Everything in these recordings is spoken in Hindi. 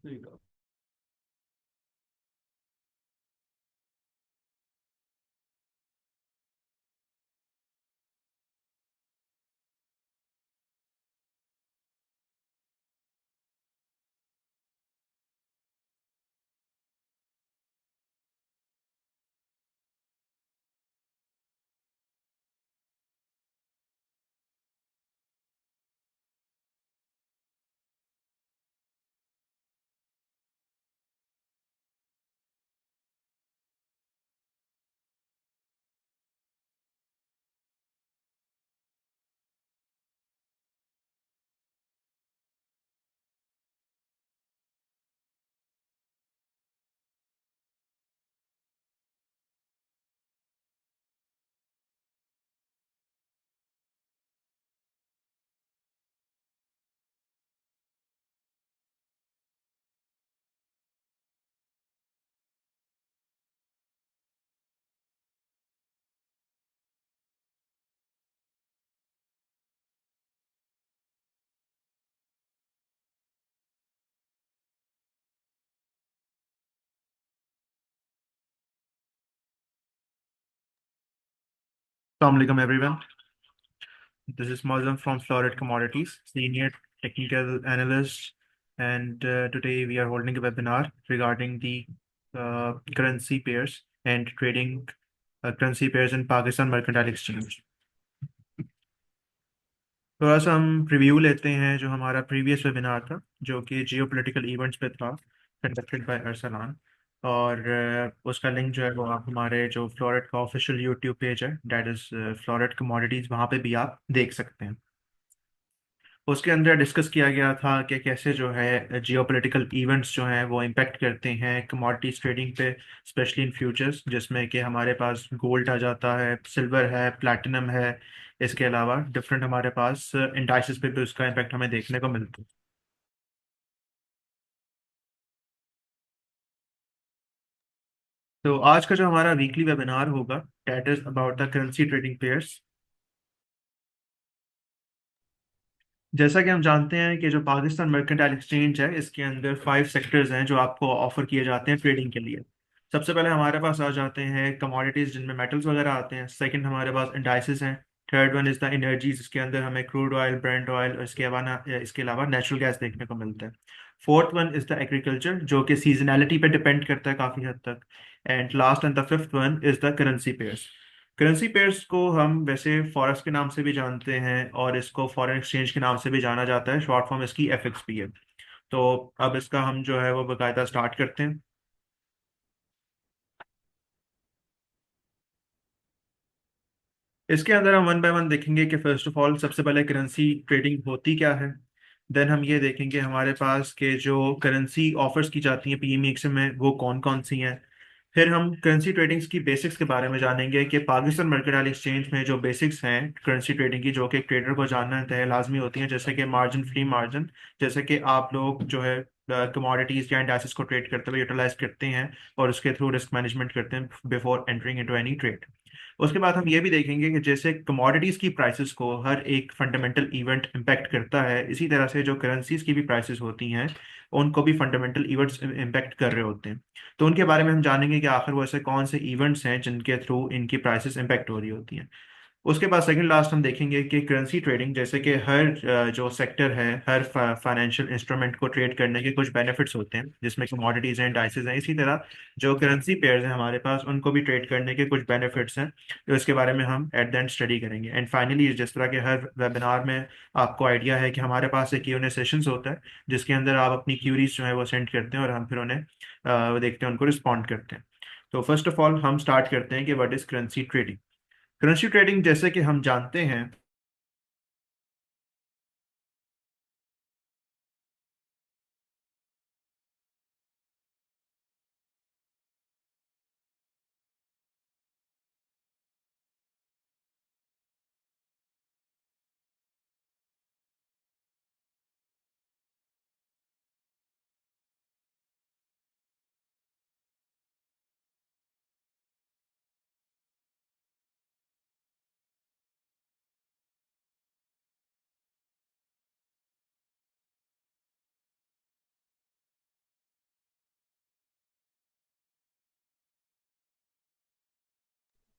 There you go. Assalamualaikum everyone. This is Mazam from Florid Commodities, Senior Technical Analyst, and today we are holding a webinar regarding the currency pairs and trading currency pairs in Pakistan Mercantile Exchange. थोड़ा सा हम रिव्यू लेते हैं जो हमारा प्रीवियस वेबिनार था जो कि जियो पोलिटिकल इवेंट्स पे था कंडक्टेड बाय अरसलान और उसका लिंक जो है वो आप हमारे जो फ्लोरेट का ऑफिशियल यूट्यूब पेज है डेट इज़ फ्लोरेट कमोडिटीज़ वहाँ पे भी आप देख सकते हैं। उसके अंदर डिस्कस किया गया था कि कैसे जो है जियोपॉलिटिकल इवेंट्स जो हैं वो इम्पेक्ट करते हैं कमोडिटीज ट्रेडिंग पे, स्पेशली इन फ्यूचर्स जिसमें कि हमारे पास गोल्ड आ जाता है, सिल्वर है, प्लैटिनम है। इसके अलावा डिफरेंट हमारे पास इंडाइसिस पे भी उसका इम्पेक्ट हमें देखने को मिलता है। तो आज का जो हमारा वीकली वेबिनार होगा that is about the currency trading pairs. जैसा कि हम जानते हैं कि जो पाकिस्तान मर्केंटाइल एक्सचेंज है इसके अंदर 5 सेक्टर्स हैं जो आपको ऑफर किए जाते हैं ट्रेडिंग के लिए। सबसे पहले हमारे पास आ जाते हैं कमोडिटीज जिनमें मेटल्स वगैरह आते हैं। सेकंड हमारे पास इंडाइसिस हैं। Third one is the energies, इसके अंदर हमें क्रूड ऑयल, ब्रेंट ऑयल और इसके अलावा नेचुरल गैस देखने को मिलता है। Fourth one is the agriculture जो कि सीजनैलिटी पे डिपेंड करता है काफ़ी हद तक। And last and the fifth one is the currency pairs. Currency pairs को हम वैसे फॉरेक्स के नाम से भी जानते हैं और इसको फॉरेन एक्सचेंज के नाम से भी जाना जाता है, शॉर्ट फॉर्म इसकी एफएक्स भी है। तो अब इसका हम जो है वो बाकायदा स्टार्ट करते हैं। इसके अंदर हम वन बाय वन देखेंगे कि फर्स्ट ऑफ ऑल सबसे पहले करेंसी ट्रेडिंग होती क्या है। देन हम ये देखेंगे हमारे पास के जो करेंसी ऑफर्स की जाती हैं पीएमईएक्स में वो कौन कौन सी हैं। फिर हम करेंसी ट्रेडिंग्स की बेसिक्स के बारे में जानेंगे कि पाकिस्तान मर्केंटाइल एक्सचेंज में जो बेसिक्स हैं करेंसी ट्रेडिंग की जो कि एक ट्रेडर को जानना तय लाजमी होती हैं, जैसे कि मार्जिन फ्री मार्जिन, जैसे कि आप लोग जो है कमोडिटीज या इंडाइसिस को ट्रेड करते हुए यूटिलाइज करते हैं और उसके थ्रू रिस्क मैनेजमेंट करते हैं before entering into any trade. उसके बाद हम ये भी देखेंगे कि जैसे कमोडिटीज की प्राइसेस को हर एक फंडामेंटल इवेंट इम्पैक्ट करता है, इसी तरह से जो करेंसीज की भी प्राइसेस होती हैं उनको भी फंडामेंटल इवेंट्स इम्पैक्ट कर रहे होते हैं। तो उनके बारे में हम जानेंगे कि आखिर वो ऐसे कौन से इवेंट्स हैं जिनके थ्रू इनकी प्राइसेस इम्पैक्ट हो रही होती हैं। उसके बाद सेकंड लास्ट हम देखेंगे कि करेंसी ट्रेडिंग जैसे कि हर जो सेक्टर है, हर फाइनेंशियल इंस्ट्रूमेंट को ट्रेड करने के कुछ बेनिफिट्स होते हैं जिसमें कमोडिटीज हैं, इंडाइसेस हैं। इसी तरह जो करेंसी पेयर्स हैं हमारे पास उनको भी ट्रेड करने के कुछ बेनिफिट्स हैं, तो इसके बारे में हम एट द एंड स्टडी करेंगे। एंड फाइनली जिस तरह के हर वेबिनार में आपको आइडिया है कि हमारे पास एक Q&A सेशंस होता है जिसके अंदर आप अपनी क्यूरीज जो है वो सेंड करते हैं और हम फिर उन्हें वो देखते हैं, उनको रिस्पॉन्ड करते हैं। तो फर्स्ट ऑफ ऑल हम स्टार्ट करते हैं कि what is currency trading. Currency trading जैसे कि हम जानते हैं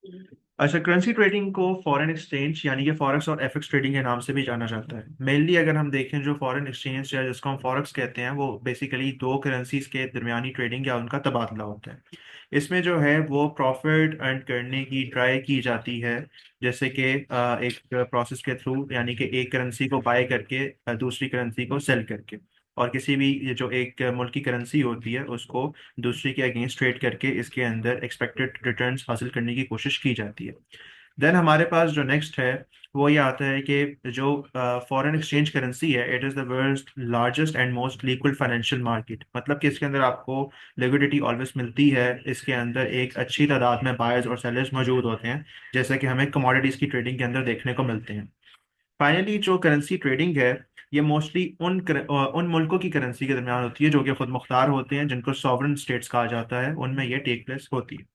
अच्छा, करेंसी ट्रेडिंग को फॉरेन एक्सचेंज यानी कि फॉरेक्स और एफएक्स ट्रेडिंग के नाम से भी जाना जाता है। मेनली अगर हम देखें, जो फॉरेन एक्सचेंज या जिसको हम फॉरेक्स कहते हैं, वो बेसिकली दो करेंसीज के दरमियानी ट्रेडिंग या उनका तबादला होता है। इसमें जो है वो प्रॉफिट अर्न करने की ट्राई की जाती है, जैसे कि एक प्रोसेस के थ्रू, यानी कि एक करेंसी को बाय करके दूसरी करेंसी को सेल करके, और किसी भी ये जो एक मुल्क की करेंसी होती है उसको दूसरे के अगेंस्ट ट्रेड करके इसके अंदर एक्सपेक्टेड रिटर्न्स हासिल करने की कोशिश की जाती है। देन हमारे पास जो नेक्स्ट है वो ये आता है कि जो फॉरेन एक्सचेंज करेंसी है, it is the world's largest and most liquid financial market. मतलब कि इसके अंदर आपको लिक्विडिटी ऑलवेज मिलती है, इसके अंदर एक अच्छी तादाद में बायर्स और सेलर्स मौजूद होते हैं, जैसे कि हमें कमोडिटीज़ की ट्रेडिंग के अंदर देखने को मिलते हैं। फाइनली जो करेंसी ट्रेडिंग है, ये मोस्टली उन मुल्कों की करेंसी के दरमियान होती है जो कि खुद मुख्तार होते हैं, जिनको सॉवरेन स्टेट्स कहा जाता है, उनमें ये टेक प्लेस होती है।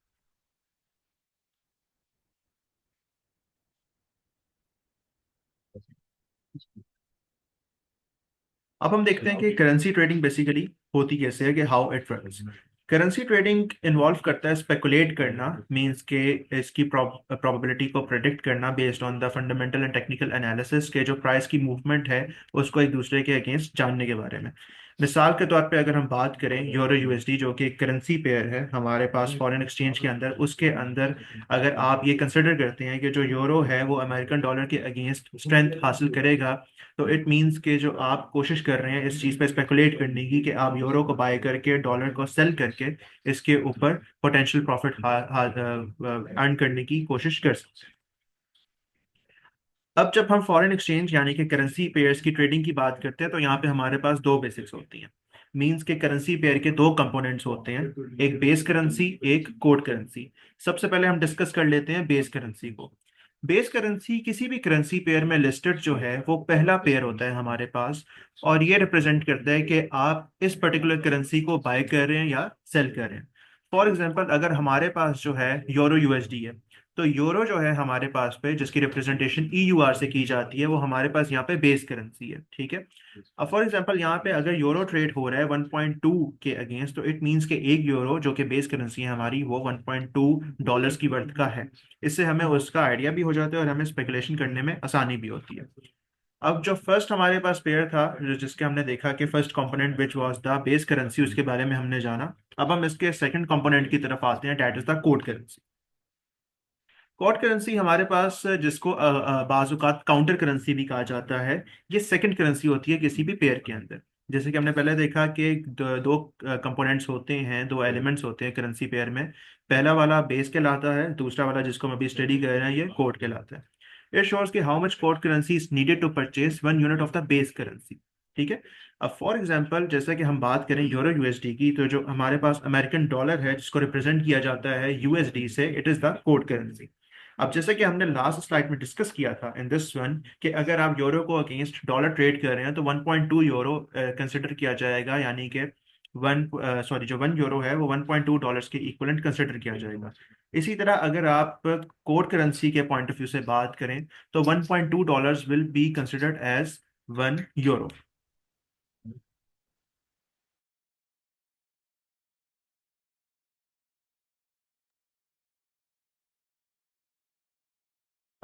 अब हम देखते हैं कि करेंसी ट्रेडिंग बेसिकली होती कैसे है, कि how it works. Currency trading involve करता है स्पेकुलेट करना, मींस के इसकी प्रोबेबिलिटी को प्रेडिक्ट करना based on the fundamental and technical analysis के जो प्राइस की मूवमेंट है उसको एक दूसरे के अगेंस्ट जानने के बारे में। मिसाल के तौर पे अगर हम बात करें यूरो यूएसडी, जो कि एक करेंसी पेयर है हमारे पास फॉरेन एक्सचेंज के अंदर, उसके अंदर अगर आप ये कंसिडर करते हैं कि जो यूरो है वो अमेरिकन डॉलर के अगेंस्ट स्ट्रेंथ हासिल करेगा, तो इट मींस के जो आप कोशिश कर रहे हैं इस चीज़ पे स्पेकुलेट करने की, कि आप यूरो को बाय करके डॉलर को सेल करके इसके ऊपर पोटेंशियल प्रॉफिट अर्न करने की कोशिश कर सकते हैं। अब जब हम फॉरेन एक्सचेंज यानी कि करेंसी पेयर्स की ट्रेडिंग की बात करते हैं, तो यहाँ पे हमारे पास दो बेसिक्स होती हैं। मींस के करेंसी पेयर के दो कंपोनेंट्स होते हैं, एक बेस करेंसी, एक कोड करेंसी। सबसे पहले हम डिस्कस कर लेते हैं बेस करेंसी को। बेस करेंसी किसी भी करेंसी पेयर में लिस्टेड जो है वो पहला पेयर होता है हमारे पास, और ये रिप्रेजेंट करता है कि आप इस पर्टिकुलर करेंसी को बाय कर रहे हैं या सेल कर रहे हैं। फॉर एग्जांपल, अगर हमारे पास जो है यूरो यूएसडी है, तो यूरो जो है हमारे पास पे जिसकी रिप्रेजेंटेशन ईयूआर से की जाती है, वो हमारे पास यहाँ पे बेस करेंसी है, ठीक है। अब फॉर एग्जांपल यहाँ पे अगर यूरो ट्रेड हो रहा है 1.2 के अगेंस्ट, तो इट मींस के एक यूरो जो कि बेस करेंसी है हमारी, वो 1.2 डॉलर्स की वर्थ का है। इससे हमें उसका आइडिया भी हो जाता है और हमें स्पेकुलेशन करने में आसानी भी होती है। अब जो फर्स्ट हमारे पास पेयर था, जिसके हमने देखा कि first component which was the base currency, उसके बारे में हमने जाना। अब हम इसके सेकंड कंपोनेंट की तरफ आते हैं, that is the quote currency. Quote currency हमारे पास, जिसको बाजुकात काउंटर करेंसी भी कहा जाता है, ये सेकंड करेंसी होती है किसी भी पेयर के अंदर। जैसे कि हमने पहले देखा कि दो कंपोनेंट्स होते हैं, दो एलिमेंट्स होते हैं करेंसी पेयर में। पहला वाला बेस कहलाता है, दूसरा वाला जिसको हम अभी स्टडी कर रहे हैं ये कोड कहलाता है। इट शोर्स कि how much quote currency is needed to purchase one unit of the base currency, ठीक है। अब फॉर एग्जांपल, जैसे कि हम बात करें यूरो यूएसडी की, तो जो हमारे पास अमेरिकन डॉलर है जिसको रिप्रेजेंट किया जाता है यूएसडी से, it is the quote currency. अब जैसे कि हमने लास्ट स्लाइड में डिस्कस किया था इन दिस वन, कि अगर आप यूरो को अगेंस्ट डॉलर ट्रेड कर रहे हैं तो 1.2 यूरो कंसिडर किया जाएगा, यानी कि वन सॉरी जो 1 यूरो है वो 1.2 डॉलर्स के इक्वलेंट कंसिडर किया जाएगा। इसी तरह अगर आप कोड करेंसी के पॉइंट ऑफ व्यू से बात करें, तो 1.2 dollars will be considered as 1 euro.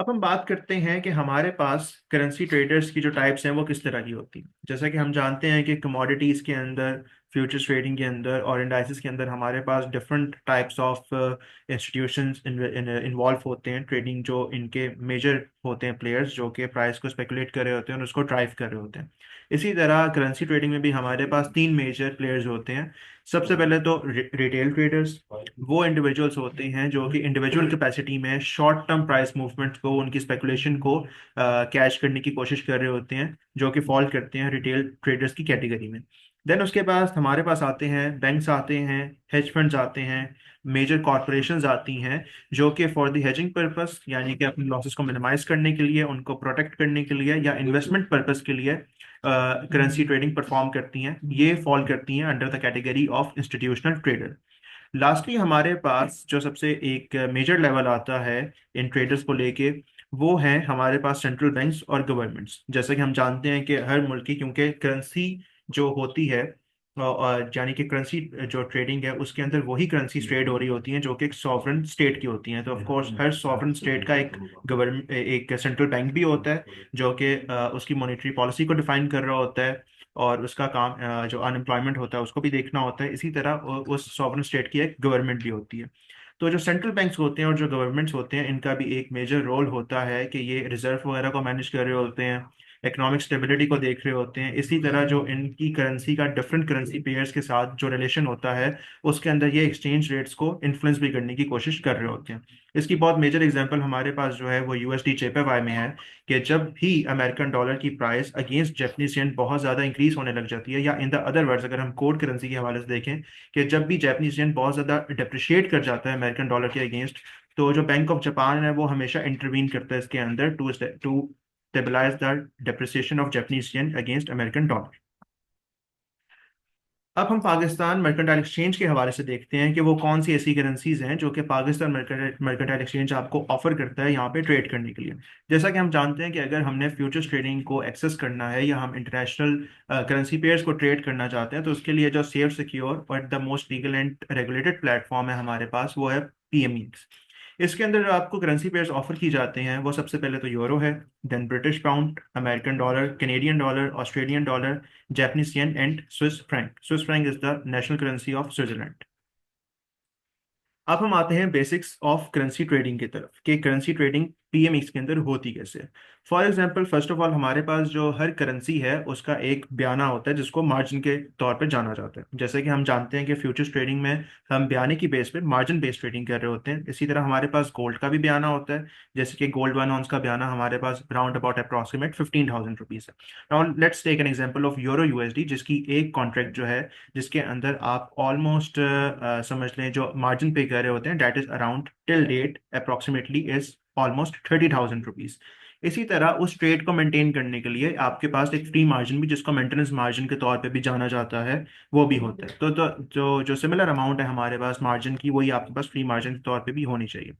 अब हम बात करते हैं कि हमारे पास करेंसी ट्रेडर्स की जो टाइप्स हैं वो किस तरह की होती हैं। जैसा कि हम जानते हैं कि कमोडिटीज़ के अंदर, फ्यूचर्स ट्रेडिंग के अंदर और इंडाइसेस के अंदर हमारे पास different types of institutions involve होते हैं ट्रेडिंग, जो इनके मेजर होते हैं प्लेयर्स, जो कि प्राइस को स्पेकुलेट कर रहे होते हैं और उसको ड्राइव कर रहे होते हैं। इसी तरह करेंसी ट्रेडिंग में भी हमारे पास तीन मेजर प्लेयर्स होते हैं। सबसे पहले तो रिटेल ट्रेडर्स। वो इंडिविजुअल्स होते हैं जो कि इंडिविजुअल कैपेसिटी में शॉर्ट टर्म प्राइस मूवमेंट को, उनकी स्पेकुलेशन को कैच करने की कोशिश कर रहे होते हैं, जो कि फॉल करते हैं रिटेल ट्रेडर्स की कैटेगरी में। देन उसके बाद हमारे पास आते हैं बैंक्स, आते हैं हेज फंड्स, आते हैं मेजर कॉरपोरेशंस आती हैं, जो कि फॉर द हेजिंग पर्पस, यानी कि अपने लॉसेस को मिनिमाइज करने के लिए, उनको प्रोटेक्ट करने के लिए, या इन्वेस्टमेंट पर्पस के लिए करेंसी ट्रेडिंग परफॉर्म करती हैं। ये फॉल करती हैं under the category of institutional trader. Lastly हमारे पास जो सबसे एक मेजर लेवल आता है इन ट्रेडर्स को लेके, वो है हमारे पास सेंट्रल बैंक्स और गवर्नमेंट्स। जैसे कि हम जानते हैं कि हर मुल्क की, क्योंकि करेंसी जो होती है यानी कि करेंसी जो ट्रेडिंग है उसके अंदर वही करेंसी ट्रेड हो रही होती हैं जो कि एक सॉवरन स्टेट की होती हैं। तो of course her sovereign state का एक गवर्नमेंट, एक सेंट्रल बैंक भी होता है जो कि उसकी मॉनेटरी पॉलिसी को डिफाइन कर रहा होता है, और उसका काम जो अनएम्प्लॉयमेंट होता है उसको भी देखना होता है। इसी तरह उस सॉवरन स्टेट की एक गवर्नमेंट भी होती है। तो जो सेंट्रल बैंक्स होते हैं और जो गवर्नमेंट्स होते हैं, इनका भी एक मेजर रोल होता है कि ये रिजर्व वगैरह को मैनेज कर रहे होते हैं, इकोनॉमिक स्टेबिलिटी को देख रहे होते हैं। इसी तरह जो इनकी करेंसी का डिफरेंट करेंसी पेयर्स के साथ जो रिलेशन होता है, उसके अंदर ये एक्सचेंज रेट्स को इन्फ्लुएंस भी करने की कोशिश कर रहे होते हैं। इसकी बहुत मेजर एग्जांपल हमारे पास जो है वो यूएसडी जेपीवाई में है, कि जब भी अमेरिकन डॉलर की प्राइस अगेंस्ट जापानीज येन बहुत ज़्यादा इंक्रीज होने लग जाती है, या इन द अदर वर्ड्स अगर हम कोड करेंसी के हवाले से देखें कि जब भी जापानीज येन बहुत ज़्यादा डिप्रिशिएट कर जाता है अमेरिकन डॉलर के अगेंस्ट, तो जो बैंक ऑफ जापान है वो हमेशा इंटरवीन करता है इसके अंदर to stabilize the depreciation of Japanese yen against American dollar। अब हम पाकिस्तान मर्केंटाइल एक्सचेंज के हवाले से देखते हैं कि वो कौन सी ऐसी करेंसीज हैं जो कि पाकिस्तान मर्केंटाइल एक्सचेंज आपको ऑफर करता है यहाँ पे ट्रेड करने के लिए। जैसा कि हम जानते हैं कि अगर हमने फ्यूचर्स ट्रेडिंग को एक्सेस करना है या हम इंटरनेशनल करेंसी पेयर्स को ट्रेड करना चाहते हैं, तो उसके लिए जो सेफ, सिक्योर और the most legal and regulated platform है हमारे पास, वो है पीएमईएक्स। इसके अंदर जो आपको करेंसी पेयर्स ऑफर की जाते हैं वो सबसे पहले तो यूरो है, then British pound, American dollar, Canadian dollar, Australian dollar, Japanese yen and Swiss franc. Swiss franc is the national currency of Switzerland. अब हम आते हैं बेसिक्स ऑफ करेंसी ट्रेडिंग की तरफ, कि करेंसी ट्रेडिंग पीएमएक्स के अंदर होती कैसे है। For example, first of all हमारे पास जो हर करेंसी है उसका एक बयाना होता है जिसको मार्जिन के तौर पे जाना जाता है। जैसे कि हम जानते हैं कि फ्यूचर्स ट्रेडिंग में हम बयाने की बेस पे मार्जिन बेस्ड ट्रेडिंग कर रहे होते हैं। इसी तरह हमारे पास गोल्ड का भी बयाना होता है, जैसे कि गोल्ड 1 आउंस का बयाना हमारे पास राउंड अबाउट अप्रॉक्सीमेट 15,000 रुपीज़ है। Now let's take an example of euro USD, जिसकी एक कॉन्ट्रैक्ट जो है, जिसके अंदर आप ऑलमोस्ट समझ लें जो मार्जिन पे कर रहे होते हैं, that is around till date approximately is almost 30,000 rupees. इसी तरह उस ट्रेड को मेंटेन करने के लिए आपके पास एक फ्री मार्जिन भी, जिसको मेंटेनेंस मार्जिन के तौर पे भी जाना जाता है, वो भी होता है। तो जो जो सिमिलर अमाउंट है हमारे पास मार्जिन की, वही आपके पास फ्री मार्जिन के तौर पे भी होनी चाहिए।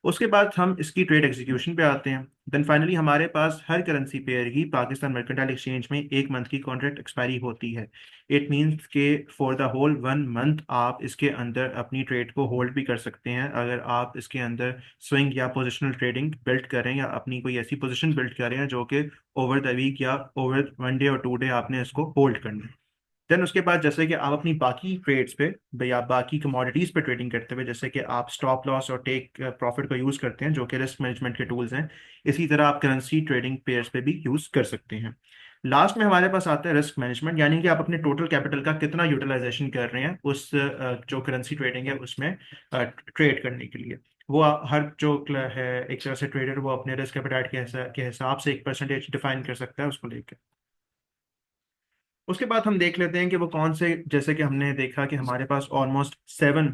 उसके बाद हम इसकी ट्रेड एग्जीक्यूशन पे आते हैं। देन फाइनली हमारे पास हर करेंसी पेयर की पाकिस्तान मर्केंटाइल एक्सचेंज में एक मंथ की कॉन्ट्रैक्ट एक्सपायरी होती है। इट मीन्स के फॉर द होल 1 मंथ आप इसके अंदर अपनी ट्रेड को होल्ड भी कर सकते हैं, अगर आप इसके अंदर स्विंग या पोजिशनल ट्रेडिंग बिल्ड करें, या अपनी कोई ऐसी पोजिशन बिल्ड करें जो कि ओवर द वीक या ओवर 1 डे और 2 डे आपने इसको होल्ड करना है। देन उसके बाद जैसे कि आप अपनी बाकी ट्रेड्स पे या बाकी कमोडिटीज पे ट्रेडिंग करते हुए, जैसे कि आप स्टॉप लॉस और टेक प्रॉफिट को यूज करते हैं जो कि रिस्क मैनेजमेंट के टूल्स हैं, इसी तरह आप करेंसी ट्रेडिंग पेयर्स पे भी यूज कर सकते हैं। लास्ट में हमारे पास आता है रिस्क मैनेजमेंट, यानी कि आप अपने टोटल कैपिटल का कितना यूटिलाइजेशन कर रहे हैं उस जो करेंसी ट्रेडिंग है उसमें ट्रेड करने के लिए। वो हर जो है एक तरह से ट्रेडर वो अपने रिस्क एपेटाइट के हिसाब से एक परसेंटेज डिफाइन कर सकता है उसको लेकर। उसके बाद हम देख लेते हैं कि वो कौन से, जैसे कि हमने देखा कि हमारे पास ऑलमोस्ट 7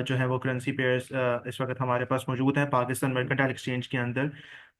जो है वो करेंसी पेयर्स इस वक्त हमारे पास मौजूद हैं पाकिस्तान मर्केंटाइल एक्सचेंज के अंदर।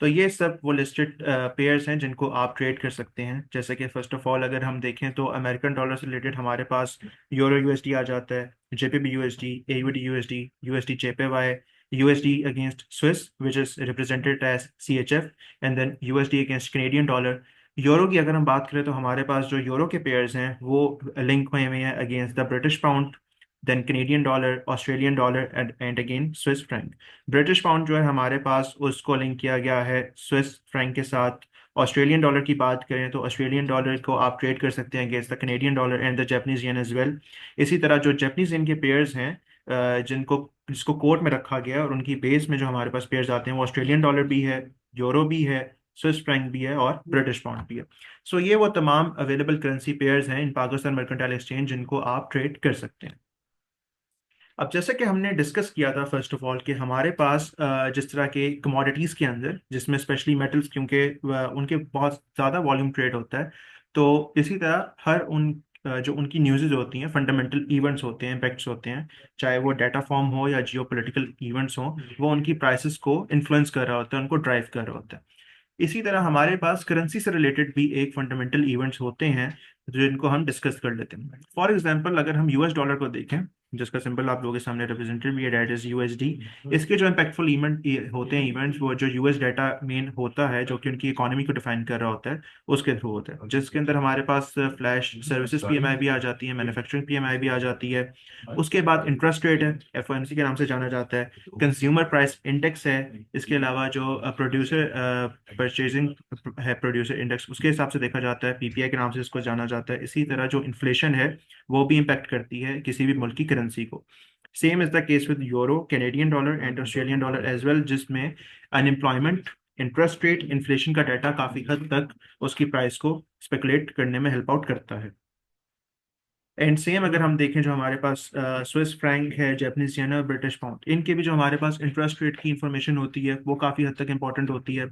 तो ये सब वो लिस्टेड पेयर्स हैं जिनको आप ट्रेड कर सकते हैं। जैसे कि फर्स्ट ऑफ ऑल अगर हम देखें तो अमेरिकन डॉलर से रिलेटेड हमारे पास यूरो यूएसडी आ जाता है, JPB USD, AUD USD, USD JPY, USD against Swiss which is represented as CHF, and then USD against Canadian dollar. Euro की अगर हम बात करें तो हमारे पास जो यूरो के पेयर्स हैं वो लिंक हुए हुए हैं against the British pound, then Canadian dollar, Australian dollar and again Swiss franc. British pound जो है हमारे पास उसको लिंक किया गया है स्विस फ्रैंक के साथ। ऑस्ट्रेलियन डॉलर की बात करें तो ऑस्ट्रेलियन डॉलर को आप ट्रेड कर सकते हैं against the Canadian dollar and the Japanese yen as well. इसी तरह जो जापानीज येन के पेयर्स हैं जिनको जिसको कोर्ट में रखा गया है, और उनकी बेस में जो हमारे पास पेयर्स आते हैं वो ऑस्ट्रेलियन डॉलर भी है, यूरो भी है, स्विस फ्रैंक भी है और ब्रिटिश पाउंड भी है। सो ये वो तमाम अवेलेबल करेंसी पेयर्स हैं इन पाकिस्तान मर्केंटाइल एक्सचेंज जिनको आप ट्रेड कर सकते हैं। अब जैसे कि हमने डिस्कस किया था फर्स्ट ऑफ ऑल कि हमारे पास जिस तरह के कमोडिटीज़ के अंदर, जिसमें स्पेशली मेटल्स, क्योंकि उनके बहुत ज़्यादा वॉल्यूम ट्रेड होता है, तो इसी तरह हर उन जो उनकी न्यूज़ेज होती हैं, फंडामेंटल इवेंट्स होते हैं, इम्पैक्ट्स होते हैं, चाहे वो डाटा फॉर्म हो या जियो पोलिटिकल इवेंट्स हो, वो उनकी प्राइसेस को इन्फ्लुएंस कर रहा होता है, उनको ड्राइव कर रहा होता है। इसी तरह हमारे पास करेंसी से रिलेटेड भी एक फंडामेंटल इवेंट्स होते हैं जिनको हम डिस्कस कर लेते हैं। फॉर एग्जांपल अगर हम यूएस डॉलर को देखें जिसका सिंबल आप लोगों के सामने रिप्रेजेंटेड भी है, डेट इज यूएसडी। इसके जो इम्पैक्टफुल इवेंट होते हैं, इवेंट्स, वो जो यूएस डाटा मेन होता है जो कि उनकी इकोनॉमी को डिफाइन कर रहा होता है, उसके थ्रू होता है, जिसके अंदर हमारे पास फ्लैश सर्विसेज पीएमआई भी आ जाती है, मैन्युफैक्चरिंग पीएमआई भी आ जाती है। उसके बाद इंटरेस्ट रेट है, एफओएमसी के नाम से जाना जाता है। कंज्यूमर प्राइस इंडेक्स है। इसके अलावा जो प्रोड्यूसर परचेजिंग है, प्रोड्यूसर इंडेक्स, उसके हिसाब से देखा जाता है, पीपीआई के नाम से इसको जाना जाता है। इसी तरह जो इन्फ्लेशन है वो भी इम्पैक्ट करती है किसी भी मुल्क की करेंसी को। Same is the case with euro, Canadian dollar and Australian dollar as well, जिसमें अनएम्प्लॉयमेंट, इंटरेस्ट रेट, इन्फ्लेशन का डाटा काफी हद तक उसकी प्राइस को स्पेकुलेट करने में हेल्प आउट करता है। एंड सेम अगर हम देखें, जो हमारे पास स्विस फ्रैंक है, जापानीज येन और ब्रिटिश पाउंड, इनके भी जो हमारे पास इंटरेस्ट रेट की इंफॉर्मेशन होती है वो काफ़ी हद तक इंपॉर्टेंट होती है,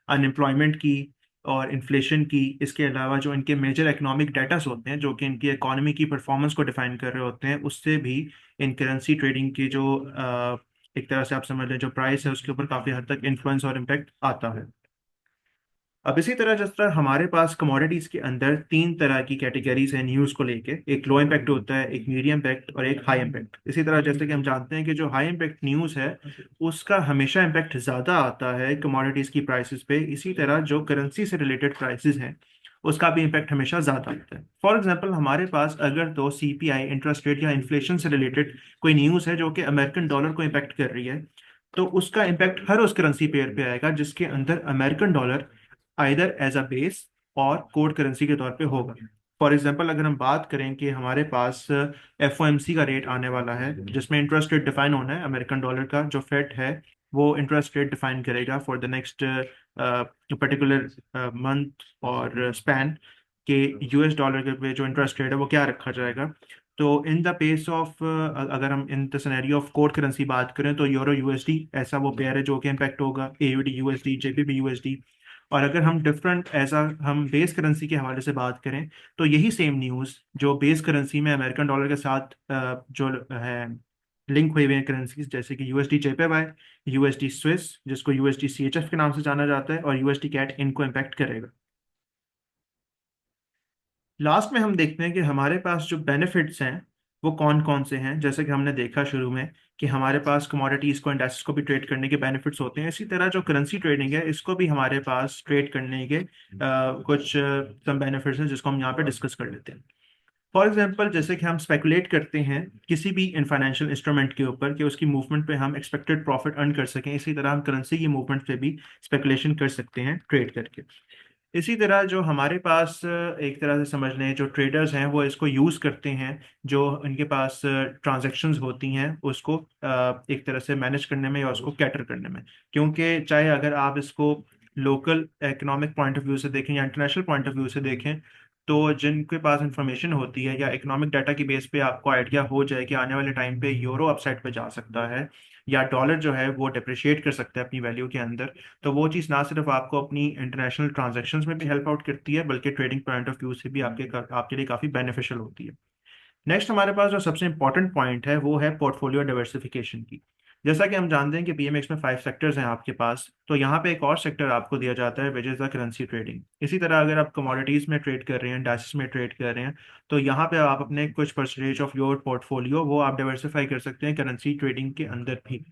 अनएम्प्लॉयमेंट की और इन्फ्लेशन की। इसके अलावा जो इनके मेजर इकोनॉमिक डाटास होते हैं जो कि इनकी इकोनॉमी की परफॉर्मेंस को डिफाइन कर रहे होते हैं, उससे भी इन करेंसी ट्रेडिंग की जो एक तरह से आप समझ लें जो प्राइस है उसके ऊपर काफ़ी हद तक इन्फ्लुएंस और इम्पैक्ट आता है। अब इसी तरह जिस तरह हमारे पास कमोडिटीज के अंदर तीन तरह की कैटेगरीज हैं न्यूज़ को लेके, एक लो इम्पैक्ट होता है, एक मीडियम इम्पैक्ट और एक हाई इम्पैक्ट। इसी तरह जैसे कि हम जानते हैं कि जो हाई इम्पैक्ट न्यूज़ है उसका हमेशा इम्पैक्ट ज़्यादा आता है कमोडिटीज की प्राइसेस पे। इसी तरह जो करेंसी से रिलेटेड प्राइसेस हैं उसका भी इम्पैक्ट हमेशा ज़्यादा आता है। फॉर एग्जाम्पल, हमारे पास अगर तो सीपीआई, इंटरेस्ट रेट या इन्फ्लेशन से रिलेटेड कोई न्यूज़ है जो कि अमेरिकन डॉलर को इम्पैक्ट कर रही है, तो उसका इम्पैक्ट हर उस करेंसी पेयर पे आएगा जिसके अंदर American dollar either as a base और कोड करेंसी के तौर पे होगा। फॉर एग्जांपल, अगर हम बात करें कि हमारे पास एफओएमसी का रेट आने वाला है जिसमें इंटरेस्ट रेट डिफाइन होना है, अमेरिकन डॉलर का जो फेड है वो इंटरेस्ट रेट डिफाइन करेगा for the next particular month और स्पैन के यूएस डॉलर के पे जो इंटरेस्ट रेट है वो क्या रखा जाएगा। तो इन द पेस ऑफ, अगर हम in the scenario of code currency बात करें तो यूरो यूएसडी ऐसा वो पेयर है जो कि इम्पैक्ट होगा, एयूडी यूएसडी, जेपीबी यूएसडी। और अगर हम डिफरेंट ऐसा हम बेस करेंसी के हवाले से बात करें तो यही सेम न्यूज़ जो बेस करेंसी में अमेरिकन डॉलर के साथ जो है लिंक हुए हुए हैं करेंसीज, जैसे कि यूएसडी जेपीवाई, यूएसडी स्विस जिसको यूएसडी सीएचएफ के नाम से जाना जाता है, और यूएसडी कैट, इनको इम्पैक्ट करेगा। लास्ट में हम देखते हैं कि हमारे पास जो बेनिफिट्स हैं वो कौन कौन से हैं। जैसे कि हमने देखा शुरू में कि हमारे पास कमोडिटीज़ को एंड एसेट्स को भी ट्रेड करने के बेनिफिट्स होते हैं, इसी तरह जो करेंसी ट्रेडिंग है इसको भी हमारे पास ट्रेड करने के कुछ सम बेनिफिट्स हैं जिसको हम यहाँ पे डिस्कस कर लेते हैं। फॉर एग्जांपल, जैसे कि हम स्पेकुलेट करते हैं किसी भी इन फाइनेंशियल इंस्ट्रूमेंट के ऊपर कि उसकी मूवमेंट पे हम एक्सपेक्टेड प्रॉफिट अर्न कर सकें, इसी तरह हम करेंसी की मूवमेंट पे भी स्पेकुलेशन कर सकते हैं ट्रेड करके। इसी तरह जो हमारे पास एक तरह से समझ लें जो ट्रेडर्स हैं वो इसको यूज़ करते हैं, जो इनके पास ट्रांजैक्शंस होती हैं उसको एक तरह से मैनेज करने में या उसको कैटर करने में। क्योंकि चाहे अगर आप इसको local economic point of view से देखें या इंटरनेशनल पॉइंट ऑफ व्यू से देखें, तो जिनके पास इंफॉर्मेशन होती है या इकोनॉमिक डाटा की बेस पे आपको आइडिया हो जाए कि आने वाले टाइम पे यूरो अपसाइड पे जा सकता है या डॉलर जो है वो डिप्रिशिएट कर सकता है अपनी वैल्यू के अंदर, तो वो चीज़ ना सिर्फ आपको अपनी इंटरनेशनल ट्रांजैक्शंस में भी हेल्प आउट करती है बल्कि ट्रेडिंग पॉइंट ऑफ व्यू से भी आपके लिए काफ़ी बेनिफिशियल होती है। नेक्स्ट हमारे पास जो सबसे इंपॉर्टेंट पॉइंट है वो है पोर्टफोलियो डाइवर्सिफिकेशन की। जैसा कि हम जानते हैं कि पीएमएक्स में 5 सेक्टर्स हैं आपके पास, तो यहाँ पे एक और सेक्टर आपको दिया जाता है which is the currency trading. इसी तरह अगर आप कमोडिटीज़ में ट्रेड कर रहे हैं, डाइसेस में ट्रेड कर रहे हैं, तो यहाँ पे आप अपने कुछ परसेंटेज ऑफ योर पोर्टफोलियो वो आप डाइवर्सिफाई कर सकते हैं करेंसी ट्रेडिंग के अंदर भी।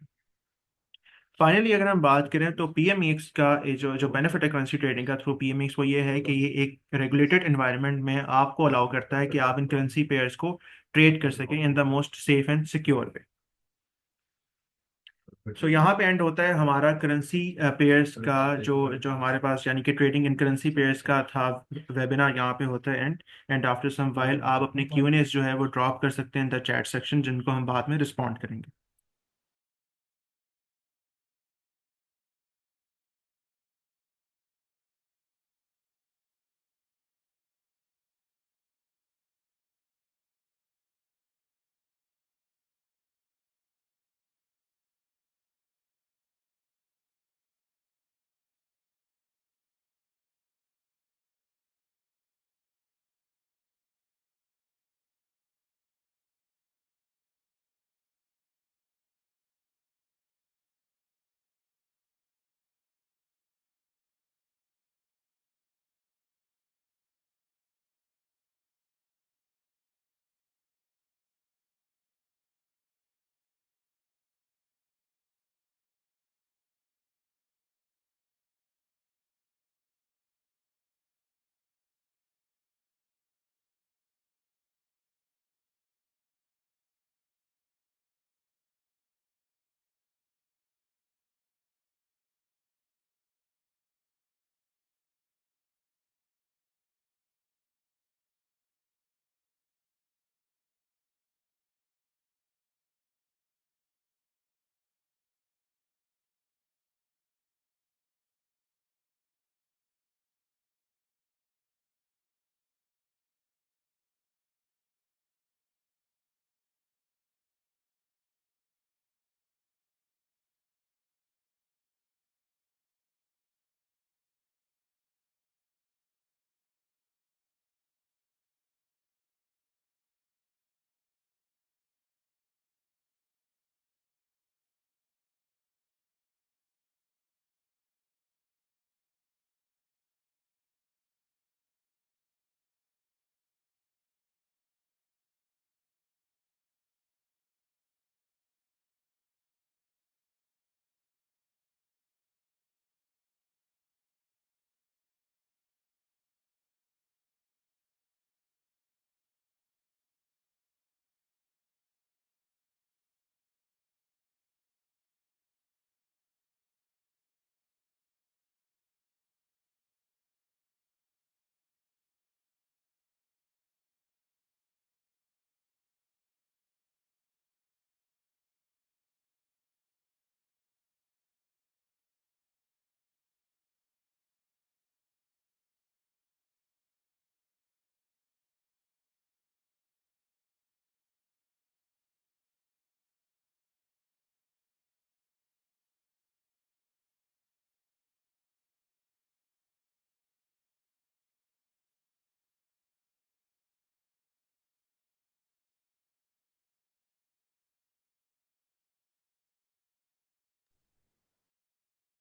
फाइनली अगर हम बात करें तो पीएमईएक्स का ये जो बेनिफिट है करेंसी ट्रेडिंग का थ्रू पीएमईएक्स, वो ये है कि ये एक रेगुलेटेड एनवायरनमेंट में आपको अलाउ करता है कि आप इन करेंसी पेयर्स को ट्रेड कर सकें in the most safe and secure way. So यहाँ पे एंड होता है हमारा करेंसी पेयर्स का जो जो हमारे पास यानी कि ट्रेडिंग इन करेंसी पेयर्स का था वेबिनार, यहाँ पे होता है एंड आफ्टर सम व्हाइल आप अपने क्यूएनएस जो है वो ड्रॉप कर सकते हैं इन द चैट सेक्शन, जिनको हम बाद में रिस्पॉन्ड करेंगे।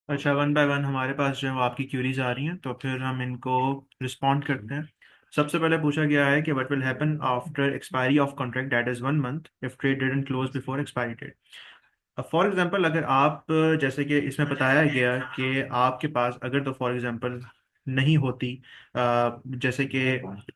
अच्छा, वन बाय वन हमारे पास जो है वो आपकी क्यूरीज आ रही हैं, तो फिर हम इनको रिस्पॉन्ड करते हैं। सबसे पहले पूछा गया है कि what will happen after expiry of contract that is 1 month if trade didn't close before expiry date. For example अगर आप जैसे कि इसमें बताया गया कि आपके पास अगर तो फॉर एग्जांपल नहीं होती, जैसे कि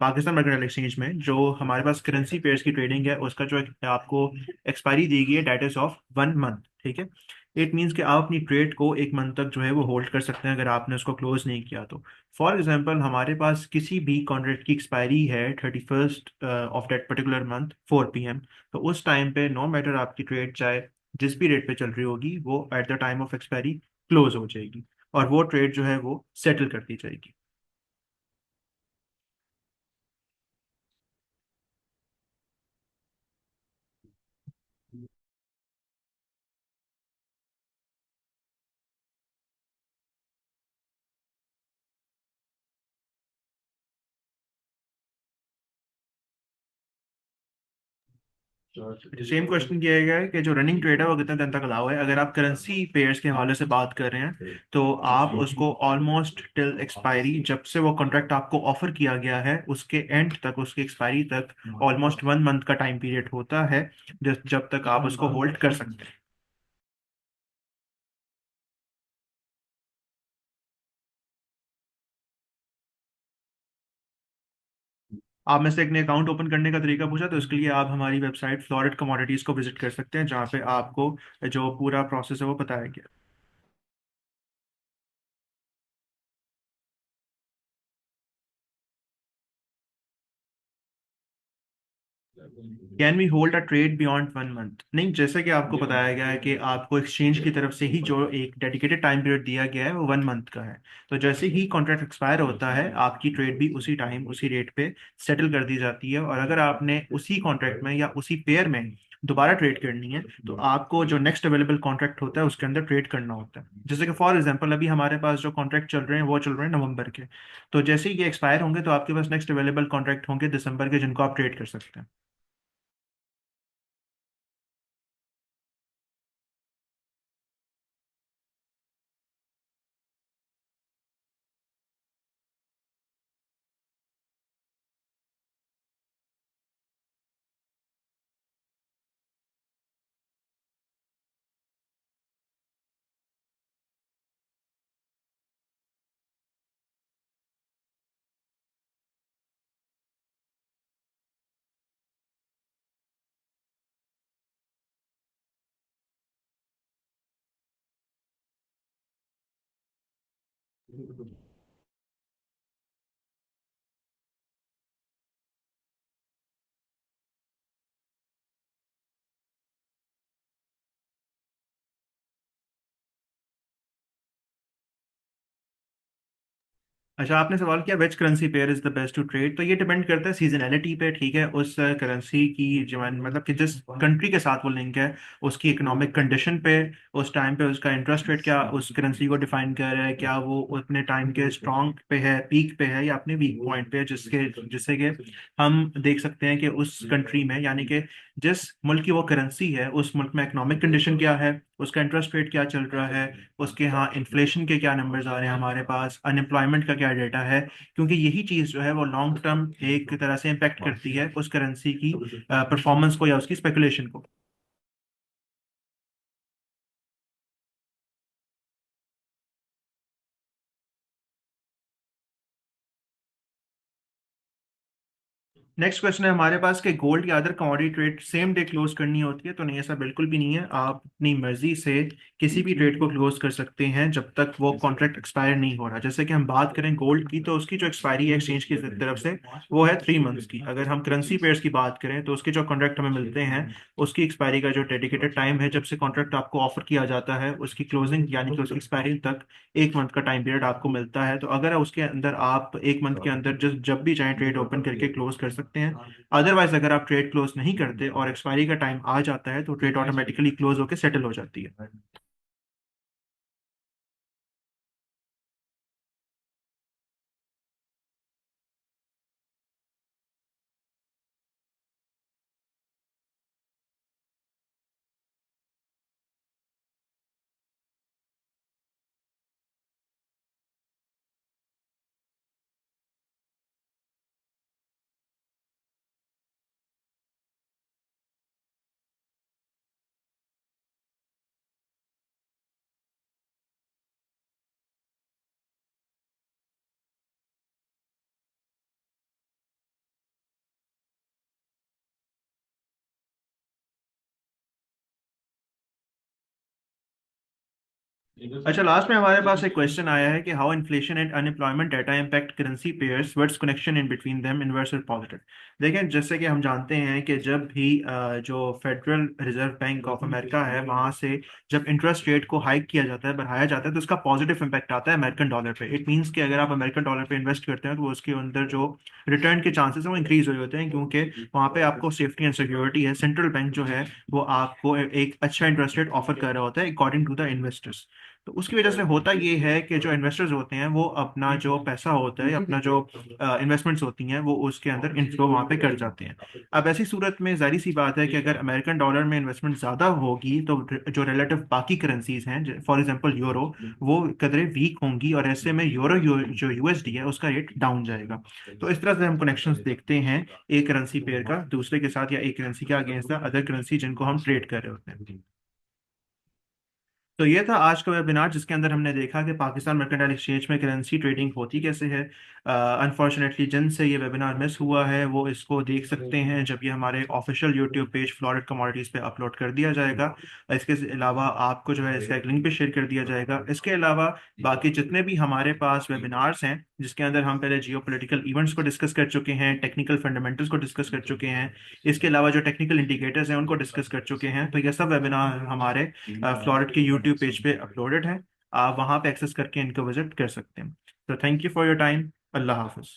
पाकिस्तान मर्केंटाइल एक्सचेंज में जो हमारे पास करेंसी पेयर्स की ट्रेडिंग है उसका जो आपको एक्सपायरी दी गई है डेट इज ऑफ 1 मंथ, ठीक है। इट मीन्स कि आप अपनी ट्रेड को 1 मंथ तक जो है वो होल्ड कर सकते हैं अगर आपने उसको क्लोज नहीं किया तो। फॉर एग्जांपल हमारे पास किसी भी कॉन्ट्रैक्ट की एक्सपायरी है 31st of that particular month 4 PM। तो उस टाइम पे नो मैटर आपकी ट्रेड चाहे जिस भी रेट पे चल रही होगी वो at the time of expiry close हो जाएगी, और वो ट्रेड जो है वो सेटल कर दी जाएगी। सेम क्वेश्चन किया गया है कि जो रनिंग ट्रेड है वो कितने दिन तक अलाउ है। अगर आप करेंसी पेयर्स के हवाले से बात कर रहे हैं तो आप उसको ऑलमोस्ट टिल एक्सपायरी, जब से वो कॉन्ट्रैक्ट आपको ऑफर किया गया है उसके एंड तक, उसकी एक्सपायरी तक ऑलमोस्ट 1 मंथ का टाइम पीरियड होता है जब तक आप उसको होल्ड कर सकते हैं। आप में से एक ने अकाउंट ओपन करने का तरीका पूछा, तो इसके लिए आप हमारी वेबसाइट फ्लोरेट कमोडिटीज को विजिट कर सकते हैं जहाँ पे आपको जो पूरा प्रोसेस है वो बताया गया। Can we hold a trade beyond 1 month? नहीं, जैसे कि आपको बताया गया है कि आपको एक्सचेंज की तरफ से ही जो एक डेडिकेटेड टाइम पीरियड दिया गया है वो 1 मंथ का है। तो जैसे ही कॉन्ट्रैक्ट एक्सपायर होता है आपकी ट्रेड भी उसी टाइम उसी रेट पे सेटल कर दी जाती है, और अगर आपने उसी कॉन्ट्रैक्ट में या उसी पेयर में दोबारा ट्रेड करनी है तो आपको जो नेक्स्ट अवेलेबल कॉन्ट्रैक्ट होता है उसके अंदर ट्रेड करना होता है। जैसे कि फॉर एग्जांपल अभी हमारे पास जो कॉन्ट्रैक्ट चल रहे हैं वो चल रहे हैं नवंबर के, तो जैसे ही ये एक्सपायर होंगे तो आपके पास नेक्स्ट अवेलेबल कॉन्ट्रैक्ट होंगे दिसंबर के जिनको आप ट्रेड कर सकते हैं। अच्छा, आपने सवाल किया which currency pair is the best to trade, तो ये डिपेंड करता है सीजनैलिटी पे, ठीक है। उस करेंसी की जो मतलब कि जिस कंट्री के साथ वो लिंक है उसकी इकोनॉमिक कंडीशन पे, उस टाइम पे उसका इंटरेस्ट रेट क्या उस करेंसी को डिफाइन कर रहा है, क्या वो अपने टाइम के स्ट्रॉन्ग पे है, पीक पे है, या अपने वीक पॉइंट पे है, जिसके जिससे कि हम देख सकते हैं कि उस कंट्री में यानी कि जिस मुल्क की वो करेंसी है उस मुल्क में इकोनॉमिक कंडीशन क्या है, उसका इंटरेस्ट रेट क्या चल रहा है, उसके यहाँ इन्फ्लेशन के क्या नंबर्स आ रहे हैं हमारे पास, अनएम्प्लॉयमेंट का क्या डेटा है। क्योंकि यही चीज़ जो है वो लॉन्ग टर्म एक तरह से इम्पेक्ट करती है उस करेंसी की परफॉर्मेंस को या उसकी स्पेकुलेशन को। नेक्स्ट क्वेश्चन है हमारे पास कि गोल्ड या other commodity trade same day close करनी होती है, तो नहीं, ऐसा बिल्कुल भी नहीं है। आप अपनी मर्जी से किसी भी ट्रेड को क्लोज कर सकते हैं जब तक वो कॉन्ट्रैक्ट एक्सपायर नहीं हो रहा। जैसे कि हम बात करें गोल्ड की तो उसकी जो एक्सपायरी है एक्सचेंज की तरफ से वो है 3 मंथ्स की। अगर हम करेंसी पेयर्स की बात करें तो उसके जो कॉन्ट्रैक्ट हमें मिलते हैं उसकी एक्सपायरी का जो डेडिकेटेड टाइम है जब से कॉन्ट्रैक्ट आपको ऑफर किया जाता है उसकी क्लोजिंग यानी कि उसकी एक्सपायरी तक 1 मंथ का टाइम पीरियड आपको मिलता है। तो अगर उसके अंदर आप 1 मंथ के अंदर जब भी चाहें ट्रेड ओपन करके क्लोज कर सकते हैं। अदरवाइज अगर आप ट्रेड क्लोज नहीं करते और एक्सपायरी का टाइम आ जाता है तो ट्रेड ऑटोमेटिकली क्लोज होकर सेटल हो जाती है। अच्छा, लास्ट में हमारे पास एक क्वेश्चन आया है कि how inflation and unemployment data impact currency pairs, what's connection in between them, inverse और पॉजिटिव। देखें, जैसे कि हम जानते हैं कि जब भी जो federal reserve bank of America है वहाँ से जब इंटरेस्ट रेट को हाइक किया जाता है, बढ़ाया जाता है, तो उसका पॉजिटिव इम्पैक्ट आता है अमेरिकन डॉलर पे। इट मीन्स कि अगर आप अमेरिकन डॉलर पे इन्वेस्ट करते हैं तो उसके अंदर जो रिटर्न के चांसेस हैं वो इंक्रीज हो जाते हैं, क्योंकि वहाँ पे आपको सेफ्टी एंड सिक्योरिटी है। सेंट्रल बैंक जो है वो आपको एक अच्छा इंटरेस्ट रेट ऑफर कर रहा होता है अकॉर्डिंग टू द इन्वेस्टर्स। तो उसकी वजह से होता ये है कि जो इन्वेस्टर्स होते हैं वो अपना जो पैसा होता है, अपना जो इन्वेस्टमेंट्स होती हैं, वो उसके अंदर इनफ्लो वहाँ पे कर जाते हैं। अब ऐसी सूरत में जाहिर सी बात है कि अगर अमेरिकन डॉलर में इन्वेस्टमेंट ज़्यादा होगी तो जो रिलेटिव बाकी करेंसीज हैं, फॉर एग्जांपल यूरो, वो कदरें वीक होंगी, और ऐसे में जो यूएसडी है उसका रेट डाउन जाएगा। तो इस तरह से हम कनेक्शंस देखते हैं एक करेंसी पेयर का दूसरे के साथ, या एक करेंसी के अगेंस्ट द अदर करेंसी जिनको हम ट्रेड कर रहे होते हैं। तो ये था आज का वेबिनार, जिसके अंदर हमने देखा कि पाकिस्तान मर्केंटाइल एक्सचेंज में करेंसी ट्रेडिंग होती कैसे है। अनफॉर्चुनेटली जिनसे ये वेबिनार मिस हुआ है वो इसको देख सकते हैं जब ये हमारे official YouTube page Floret Commodities पे अपलोड कर दिया जाएगा। इसके अलावा आपको जो है इसका एक लिंक भी शेयर कर दिया जाएगा। इसके अलावा बाकी जितने भी हमारे पास वेबिनार्स हैं, जिसके अंदर हम पहले जियो पोलिटिकल इवेंट्स को डिस्कस कर चुके हैं, टेक्निकल फंडामेंटल्स को डिस्कस कर चुके हैं, इसके अलावा जो टेक्निकल इंडिकेटर्स हैं उनको डिस्कस कर चुके हैं, तो ये सब वेबिनार हमारे फ्लोरेट के यूट्यूब पेज पे अपलोडेड है। आप वहाँ पे एक्सेस करके इनको विजिट कर सकते हैं। तो thank you for your time. Allah Hafiz.